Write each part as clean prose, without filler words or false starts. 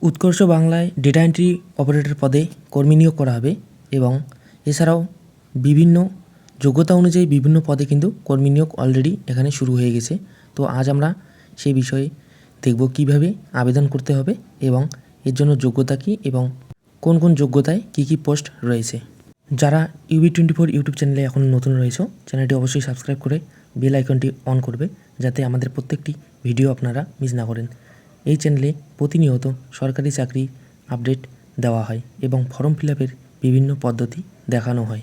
উৎকর্ষ বাংলায় data entry operator পদে কর্মী নিয়োগ করা হবে এবং এছাড়াও বিভিন্ন যোগ্যতা অনুযায়ী বিভিন্ন পদে কিন্তু কর্মী নিয়োগ অলরেডি এখানে শুরু হয়ে গেছে। তো আজ আমরা সেই বিষয়ে দেখব কিভাবে আবেদন করতে হবে এবং এর জন্য যোগ্যতা কী এবং কোন কোন যোগ্যতায় কী কী পোস্ট রয়েছে। যারা UB24 ইউটিউব চ্যানেলে এখন নতুন রয়েছে চ্যানেলটি অবশ্যই সাবস্ক্রাইব করে বেল আইকনটি অন করবে যাতে আমাদের প্রত্যেকটি ভিডিও আপনারা মিস না করেন। এই চ্যানেলে প্রতিনিয়ত সরকারি চাকরি আপডেট দেওয়া হয় এবং ফর্ম ফিল আপের বিভিন্ন পদ্ধতি দেখানো হয়।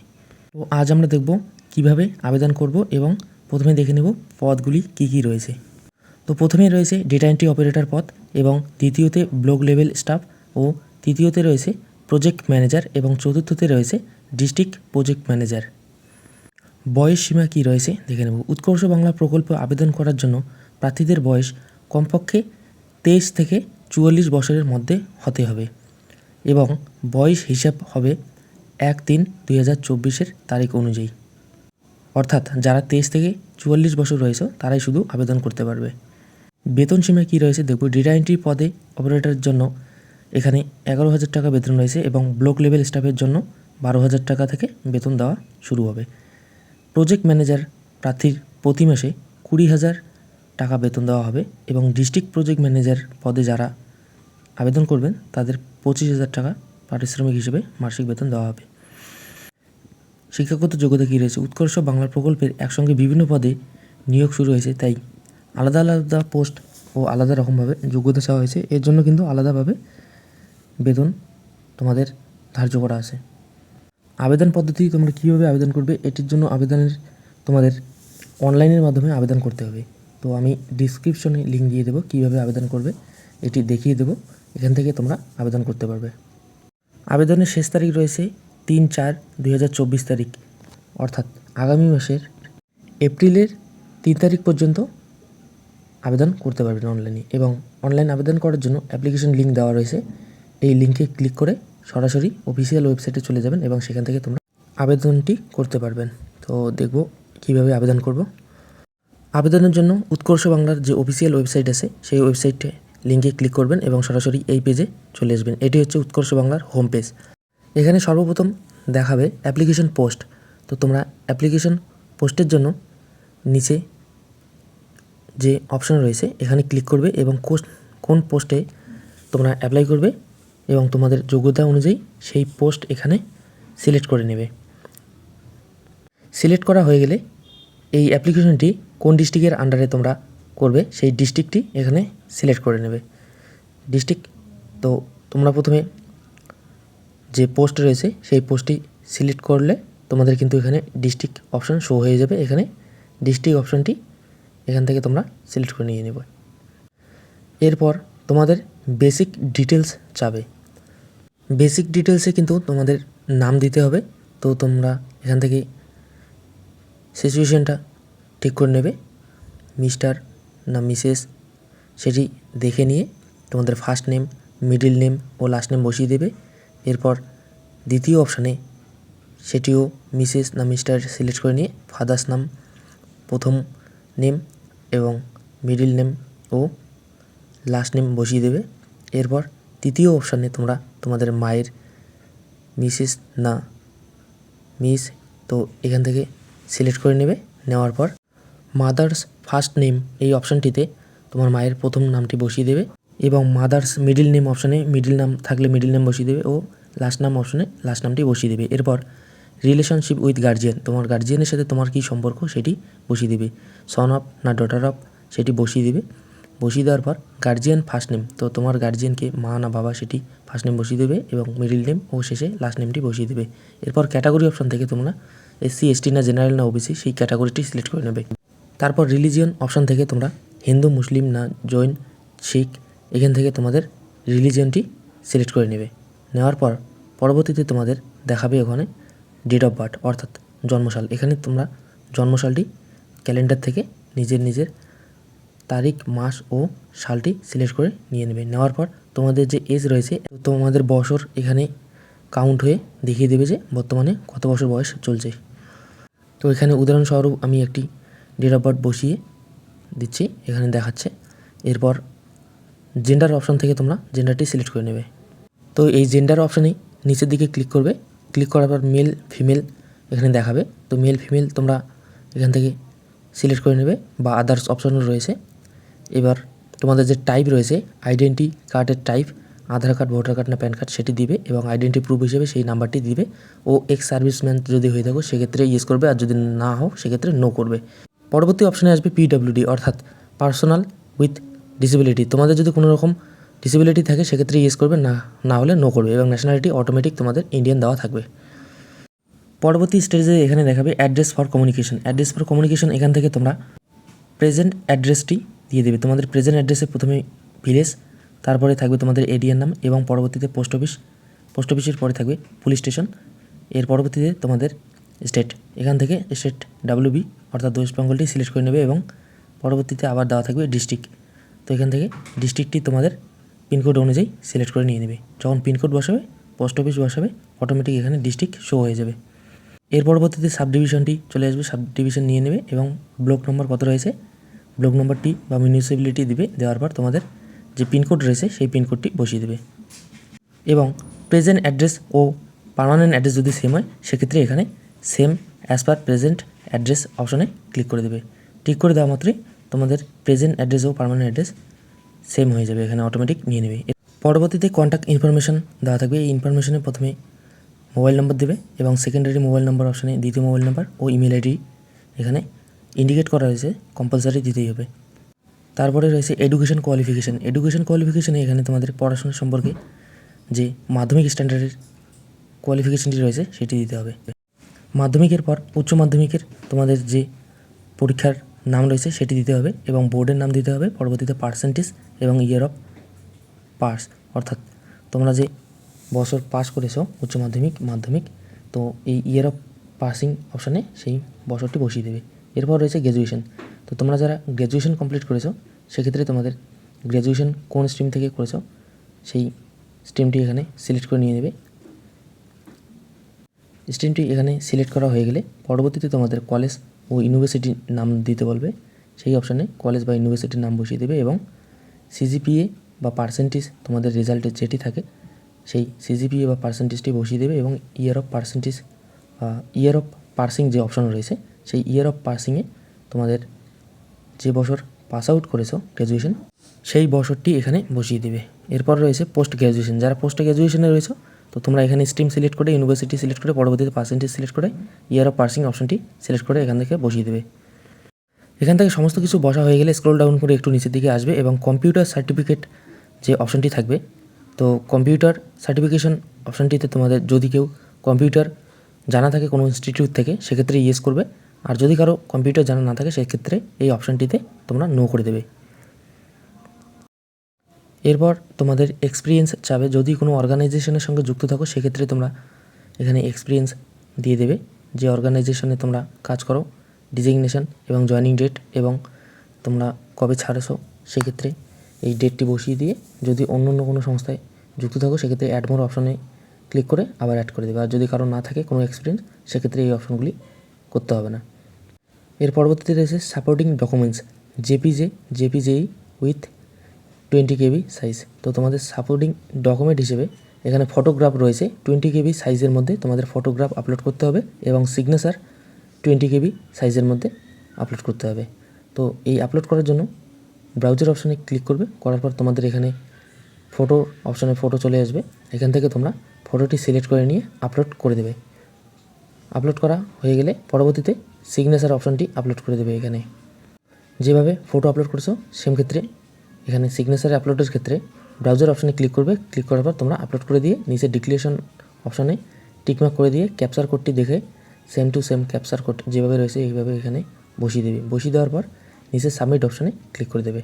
তো আজ আমরা দেখব কিভাবে আবেদন করব এবং প্রথমে দেখে নেব পদগুলি কী কী রয়েছে। তো প্রথমেই রয়েছে ডেটা এন্ট্রি অপারেটর পদ এবং দ্বিতীয়তে ব্লক লেভেল স্টাফ ও তৃতীয়তে রয়েছে প্রজেক্ট ম্যানেজার এবং চতুর্থতে রয়েছে ডিস্ট্রিক্ট প্রজেক্ট ম্যানেজার। বয়স সীমা কী রয়েছে দেখে নেব। উৎকর্ষ বাংলা প্রকল্প আবেদন করার জন্য প্রার্থীদের বয়স কমপক্ষে 23 থেকে 44 বছরের মধ্যে হতে হবে এবং বয়স হিসাব হবে 1/3/2024 তারিখ অনুযায়ী। অর্থাৎ যারা 23 থেকে 44 বছর রয়েছে তারাই শুধু আবেদন করতে পারবে। বেতন সীমা কী রয়েছে দেখব। ডেটা এন্ট্রি পদে অপারেটরের জন্য এখানে 11,000 টাকা বেতন রয়েছে এবং ব্লক লেভেল স্টাফের জন্য 12,000 টাকা থেকে বেতন দেওয়া শুরু হবে। প্রজেক্ট ম্যানেজার প্রার্থীর প্রতি মাসে 20,000 টাকা বেতন দেওয়া হবে এবং ডিস্ট্রিক্ট প্রজেক্ট ম্যানেজার পদে যারা আবেদন করবেন তাদের 25,000 টাকা পারিশ্রমিক হিসেবে মাসিক বেতন দেওয়া হবে। শিক্ষাগত যোগ্যতা কী রয়েছে। উৎকর্ষ বাংলা প্রকল্পের একসঙ্গে বিভিন্ন পদে নিয়োগ শুরু হয়েছে, তাই আলাদা আলাদা পোস্ট ও আলাদা রকমভাবে যোগ্যতা চাওয়া হয়েছে। এর জন্য কিন্তু আলাদাভাবে বেতন তোমাদের ধার্য করা আছে। আবেদন পদ্ধতি তোমরা কীভাবে আবেদন করবে এটির জন্য আবেদনের তোমাদের অনলাইনের মাধ্যমে আবেদন করতে হবে। তো আমি ডিসক্রিপশনে লিঙ্ক দিয়ে দেবো কীভাবে আবেদন করবে এটি দেখিয়ে দেবো, এখান থেকে তোমরা আবেদন করতে পারবে। আবেদনের শেষ তারিখ রয়েছে 3/4/2024 তারিখ, অর্থাৎ আগামী মাসের এপ্রিলের 3 তারিখ পর্যন্ত আবেদন করতে পারবেন অনলাইনে। এবং অনলাইন আবেদন করার জন্য অ্যাপ্লিকেশন লিঙ্ক দেওয়া রয়েছে, এই লিঙ্কে ক্লিক করে সরাসরি অফিসিয়াল ওয়েবসাইটে চলে যাবেন এবং সেখান থেকে তোমরা আবেদনটি করতে পারবেন। তো দেখব কীভাবে আবেদন করব। আবেদনের জন্য উৎকর্ষ বাংলার যে অফিসিয়াল ওয়েবসাইট আছে সেই ওয়েবসাইটে লিঙ্কে ক্লিক করবেন এবং সরাসরি এই পেজে চলে আসবেন। এটি হচ্ছে উৎকর্ষ বাংলার হোম পেজ। এখানে সর্বপ্রথম দেখাবে অ্যাপ্লিকেশন পোস্ট। তো তোমরা অ্যাপ্লিকেশন পোস্টের জন্য নিচে যে অপশন রয়েছে এখানে ক্লিক করবে এবং কোন পোস্টে তোমরা অ্যাপ্লাই করবে এবং তোমাদের যোগ্যতা অনুযায়ী সেই পোস্ট এখানে সিলেক্ট করে নেবে। সিলেক্ট করা হয়ে গেলে এই অ্যাপ্লিকেশনটি কোন ডিস্ট্রিক্টের আন্ডারে তোমরা করবে সেই ডিস্ট্রিক্টটি এখানে সিলেক্ট করে নেবে। ডিস্ট্রিক্ট, তো তোমরা প্রথমে যে পোস্ট রয়েছে সেই পোস্টটি সিলেক্ট করলে তোমাদের কিন্তু এখানে ডিস্ট্রিক্ট অপশন শো হয়ে যাবে। এখানে ডিস্ট্রিক্ট অপশনটি এখান থেকে তোমরা সিলেক্ট করে নিয়ে নেবে। এরপর তোমাদের বেসিক ডিটেলস চাবে। বেসিক ডিটেলসে কিন্তু তোমাদের নাম দিতে হবে। তো তোমরা এখান থেকে সিচুয়েশনটা ঠিক করে নেবে, মিস্টার না মিসেস সেটি দেখে নিয়ে তোমাদের ফার্স্ট নেম, মিডল নেম ও লাস্ট নেম বসিয়ে দেবে। এরপর দ্বিতীয় অপশানে সেটিও মিসেস না মিস্টার সিলেক্ট করে নিয়ে ফাদার্স নাম, প্রথম নেম এবং মিডল নেম ও লাস্ট নেম বসিয়ে দেবে। এরপর তৃতীয় অপশানে তোমরা তোমাদের মায়ের মিসেস না মিস, তো এখান থেকে সিলেক্ট করে নেবে। নেওয়ার পর মাদার্স ফার্স্ট নেম এই অপশানটিতে তোমার মায়ের প্রথম নামটি বসিয়ে দেবে এবং মাদার্স মিডল নেম অপশানে মিডল নাম থাকলে মিডল নেম বসিয়ে দেবে ও লাস্ট নাম অপশানে লাস্ট নামটি বসিয়ে দেবে। এরপর রিলেশনশিপ উইথ গার্জিয়ান, তোমার গার্জিয়ানের সাথে তোমার কী সম্পর্ক সেটি বসিয়ে দেবে। সন অফ না ডটার অফ সেটি বসিয়ে দেবে। বসিয়ে দেওয়ার পর গার্জিয়ান ফার্স্ট নেম, তো তোমার গার্জিয়ানকে মা না বাবা সেটি ফার্স্ট নেম বসিয়ে দেবে এবং মিডল নেম ও শেষে লাস্ট নেমটি বসিয়ে দেবে। এরপর ক্যাটাগরি অপশান থেকে তোমরা SC ST না জেনারেল না OBC সেই ক্যাটাগরিটি সিলেক্ট করে নেবে। তারপর রিলিজিয়ন অপশান থেকে তোমরা হিন্দু, মুসলিম না জৈন, শিখ এখান থেকে তোমাদের রিলিজিয়নটি সিলেক্ট করে নেবে। নেওয়ার পর পরবর্তীতে তোমাদের দেখাবে ওখানে ডেট অফ বার্থ অর্থাৎ জন্মসাল। এখানে তোমরা জন্মসালটি ক্যালেন্ডার থেকে নিজের তারিখ, মাস ও সালটি সিলেক্ট করে নিয়ে নেবে। নেওয়ার পর তোমাদের যে এজ রয়েছে তোমাদের বছর এখানে কাউন্ট হয়ে দেখিয়ে দেবে যে বর্তমানে কত বছর বয়স চলছে। তো এখানে উদাহরণস্বরূপ আমি একটি ডেট অফ বার্থ বসিয়ে দিচ্ছি, এখানে দেখাচ্ছে। এরপর জেন্ডার অপশান থেকে তোমরা জেন্ডারটি সিলেক্ট করে নেবে। তো এই জেন্ডার অপশানেই নিচের দিকে ক্লিক করবে, ক্লিক করার পর মেল ফিমেল এখানে দেখাবে। তো মেল ফিমেল তোমরা এখান থেকে সিলেক্ট করে নেবে বা আদার্স অপশানও রয়েছে। এবার তোমাদের যে টাইপ রয়েছে আইডেন্টি কার্ডের টাইপ, আধার কার্ড, ভোটার কার্ড না প্যান কার্ড সেটি দিবে এবং আইডেন্টি প্রুফ হিসেবে সেই নাম্বারটি দিবে। ও এক্স সার্ভিসম্যান যদি হয়ে থাকো সেক্ষেত্রে ইয়েস করবে, আর যদি না হও সেক্ষেত্রে নো করবে। পরবর্তী অপশানে আসবে পিডব্লিউডি অর্থাৎ পার্সোনাল উইথ ডিসেবিলিটি। তোমাদের যদি কোনো রকম ডিসেবিলিটি থাকে সেক্ষেত্রে ইয়েস করবে, না হলে নো করবে এবং ন্যাশনালিটি অটোমেটিক তোমাদের ইন্ডিয়ান দেওয়া থাকবে। পরবর্তী স্টেজে এখানে দেখাবে address for communication. Address for communication এখান থেকে তোমরা প্রেজেন্ট অ্যাড্রেসটি দিয়ে দেবে। তোমাদের প্রেজেন্ট অ্যাড্রেসে প্রথমে ভিলেজ, তারপরে থাকবে তোমাদের এরিয়ার নাম এবং পরবর্তীতে পোস্ট অফিস, পোস্ট অফিসের পরে থাকবে পুলিশ স্টেশন, এর পরবর্তীতে তোমাদের স্টেট। এখান থেকে স্টেট WB অর্থাৎ ওয়েস্ট বেঙ্গলটি সিলেক্ট করে নেবে এবং পরবর্তীতে আবার দেওয়া থাকবে ডিস্ট্রিক্ট। তো এখান থেকে ডিস্ট্রিক্টটি তোমাদের পিনকোড অনুযায়ী সিলেক্ট করে নিয়ে নেবে। যখন পিনকোড বসাবে, পোস্ট অফিস বসাবে, অটোমেটিক এখানে ডিস্ট্রিক্ট শো হয়ে যাবে। এর পরবর্তীতে সাব ডিভিশনটি চলে আসবে, সাব ডিভিশন নিয়ে নেবে এবং ব্লক নম্বর কত রয়েছে ব্লক নম্বরটি বা মিউনিসিপ্যালিটি দিবে। দেওয়ার পর তোমাদের যে পিনকোড রয়েছে সেই পিনকোডটি বসিয়ে দেবে এবং প্রেজেন্ট অ্যাড্রেস ও পার্মানেন্ট অ্যাড্রেস যদি সেম হয় সেক্ষেত্রে এখানে same as per present address অপশনে ক্লিক করে দেবে। টিক করে দেওয়া মাত্রই তোমাদের প্রেজেন্ট অ্যাড্রেস ও পার্মানেন্ট অ্যাড্রেস সেম হয়ে যাবে, এখানে অটোমেটিক নিয়ে নেবে। পরবর্তীতে কন্ট্যাক্ট ইনফরমেশন দেওয়া থাকবে। এই ইনফরমেশনে প্রথমে মোবাইল নম্বর দেবে এবং সেকেন্ডারি মোবাইল নম্বর অপশানে দ্বিতীয় মোবাইল নাম্বার ও ইমেল আইডি এখানে ইন্ডিকেট করা হয়েছে, কম্পালসারি দিতেই হবে। তারপরে রয়েছে এডুকেশন কোয়ালিফিকেশান। এডুকেশন কোয়ালিফিকেশানে এখানে তোমাদের পড়াশোনা সম্পর্কে যে মাধ্যমিক স্ট্যান্ডার্ডের কোয়ালিফিকেশানটি রয়েছে সেটি দিতে হবে। মাধ্যমিকের পর উচ্চ মাধ্যমিকের তোমাদের যে পরীক্ষার নাম রয়েছে সেটি দিতে হবে এবং বোর্ডের নাম দিতে হবে। পরবর্তীতে পার্সেন্টেজ এবং ইয়ার অফ পাস অর্থাৎ তোমরা যে বছর পাস করেছো উচ্চ মাধ্যমিক, মাধ্যমিক, তো এই ইয়ার অফ পাসিং অপশানে সেই বছরটি বসিয়ে দেবে। এরপর রয়েছে গ্র্যাজুয়েশন। তো তোমরা যারা গ্র্যাজুয়েশন কমপ্লিট করেছো সেক্ষেত্রে তোমাদের গ্র্যাজুয়েশন কোন স্ট্রিম থেকে করেছো সেই স্ট্রিমটি এখানে সিলেক্ট করে নিয়ে নেবে। স্ট্রিমটি এখানে সিলেক্ট করা হয়ে গেলে পরবর্তীতে তোমাদের কলেজ ও ইউনিভার্সিটির নাম দিতে বলবে। সেই অপশানে কলেজ বা ইউনিভার্সিটির নাম বসিয়ে দেবে এবং CGPA বা পার্সেন্টেজ তোমাদের রেজাল্টে যেটি থাকে সেই CGPA বা পার্সেন্টেজটি বসিয়ে দেবে এবং year of percentage year of passing যে অপশান রয়েছে সেই ইয়ার অফ পার্সিংয়ে তোমাদের যে বছর পাস আউট করেছো গ্র্যাজুয়েশন সেই বছরটি এখানে বসিয়ে দেবে। এরপর রয়েছে পোস্ট গ্র্যাজুয়েশন। যারা পোস্ট গ্র্যাজুয়েশনে রয়েছে তো তোমরা এখানে স্ট্রিম সিলেক্ট করে ইউনিভার্সিটি সিলেক্ট করে পরবর্তীতে পার্সেন্টেজ সিলেক্ট করে ইয়ার অফ পার্সিং অপশানটি সিলেক্ট করে এখান থেকে বসিয়ে দেবে। এখান থেকে সমস্ত কিছু বসা হয়ে গেলে স্ক্রল ডাউন করে একটু নিচের দিকে আসবে এবং কম্পিউটার সার্টিফিকেট যে অপশানটি থাকবে, তো কম্পিউটার সার্টিফিকেশন অপশানটিতে তোমাদের যদি কেউ কম্পিউটার জানা থাকে কোনো ইনস্টিটিউট থেকে সেক্ষেত্রে ইয়েস করবে, আর যদি কারো কম্পিউটার জানা না থাকে সেক্ষেত্রে এই অপশানটিতে তোমরা নো করে দেবে। এরপর তোমাদের এক্সপিরিয়েন্স চাবে, যদি কোনো অর্গানাইজেশনের সঙ্গে যুক্ত থাকো সেক্ষেত্রে তোমরা এখানে এক্সপিরিয়েন্স দিয়ে দেবে, যে অর্গানাইজেশনে তোমরা কাজ করো, ডিজিগনেশন এবং জয়েনিং ডেট এবং তোমরা কবে ছাড়েছো সেক্ষেত্রে এই ডেটটি বসিয়ে দিয়ে যদি অন্য কোনো সংস্থায় যুক্ত থাকো সেক্ষেত্রে অ্যাড মোর অপশানে ক্লিক করে আবার অ্যাড করে দেবে। আর যদি কারো না থাকে কোনো এক্সপিরিয়েন্স সেক্ষেত্রে এই অপশানগুলি করতে হবে না। এর পরবর্তীতে রয়েছে supporting documents JPG with 20 KB size. তো তোমাদের সাপোর্টিং ডকুমেন্ট হিসেবে এখানে ফটোগ্রাফ রয়েছে 20 KB সাইজের মধ্যে তোমাদের ফটোগ্রাফ আপলোড করতে হবে এবং সিগনেচার 20 KB সাইজের মধ্যে আপলোড করতে হবে। তো এই আপলোড করার জন্য ব্রাউজার অপশানে ক্লিক করবে, করার পর তোমাদের এখানে ফটো অপশানে ফটো চলে আসবে। এখান থেকে তোমরা ফটোটি সিলেক্ট করে নিয়ে আপলোড করে দেবে। আপলোড করা হয়ে গেলে পরবর্তীতে সিগনেচার অপশানটি আপলোড করে দেবে। এখানে যেভাবে ফটো আপলোড করেছো সেম ক্ষেত্রে এখানে সিগনেচার আপলোডের ক্ষেত্রে ব্রাউজার অপশানে ক্লিক করবে, ক্লিক করার পর তোমরা আপলোড করে দিয়ে নিচে ডিক্লারেশন অপশানে টিকমার্ক করে দিয়ে ক্যাপচার কোডটি দেখে same to same capture code যেভাবে রয়েছে এইভাবে এখানে বসিয়ে দেবে। বসিয়ে দেওয়ার পর নিচে সাবমিট অপশানে ক্লিক করে দেবে।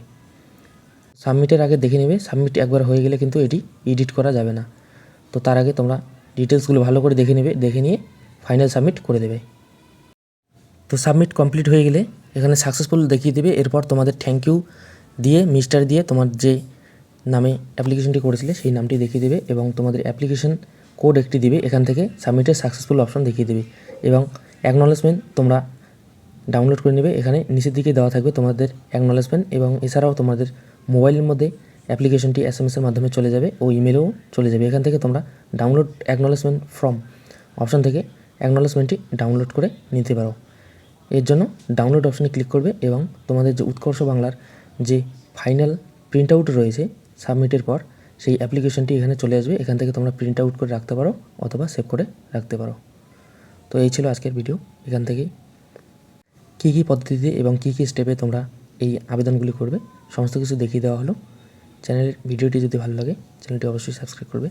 সাবমিটের আগে দেখে নেবে, সাবমিট একবার হয়ে গেলে কিন্তু এটি এডিট করা যাবে না। তো তার আগে তোমরা ডিটেলসগুলো ভালো করে দেখে নেবে, দেখে নিয়ে ফাইনাল সাবমিট করে দেবে। তো সাবমিট কমপ্লিট হয়ে গেলে এখানে সাকসেসফুল দেখিয়ে দেবে। এরপর তোমাদের থ্যাংক ইউ দিয়ে মিস্টার দিয়ে তোমার যে নামে অ্যাপ্লিকেশনটি করেছিলে সেই নামটি দেখিয়ে দেবে এবং তোমাদের অ্যাপ্লিকেশন কোড একটি দিবে। এখান থেকে সাবমিটের সাকসেসফুল অপশন দেখিয়ে দেবে এবং অ্যাকনলেজমেন্ট তোমরা ডাউনলোড করে নেবে। এখানে নিচের দিকে দেওয়া থাকবে তোমাদের অ্যাকনলেজমেন্ট এবং এছাড়াও তোমাদের মোবাইলের মধ্যে অ্যাপ্লিকেশনটি SMS-এর মাধ্যমে চলে যাবে ও ইমেলেও চলে যাবে। এখান থেকে তোমরা ডাউনলোড অ্যাকনলেজমেন্ট ফর্ম অপশান থেকে অ্যাকনলেজমেন্টটি ডাউনলোড করে নিতে পারো। এর জন্য ডাউনলোড অপশানে ক্লিক করবে এবং তোমাদের যে উৎকর্ষ বাংলার যে ফাইনাল প্রিন্ট আউট রয়েছে সাবমিটের পর, সেই অ্যাপ্লিকেশনটি এখানে চলে আসবে। এখান থেকে তোমরা প্রিন্ট আউট করে রাখতে পারো অথবা সেভ করে রাখতে পারো। তো এই ছিল আজকের ভিডিও। এখান থেকেই কী পদ্ধতিতে এবং কী স্টেপে তোমরা এই আবেদনগুলি করবে সমস্ত কিছু দেখিয়ে দেওয়া হলো। চ্যানেলের ভিডিওটি যদি ভালো লাগে চ্যানেলটি অবশ্যই সাবস্ক্রাইব করবে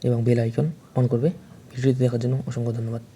এবং বেল আইকন অন করবে। ভিডিওটি দেখার জন্য অসংখ্য ধন্যবাদ।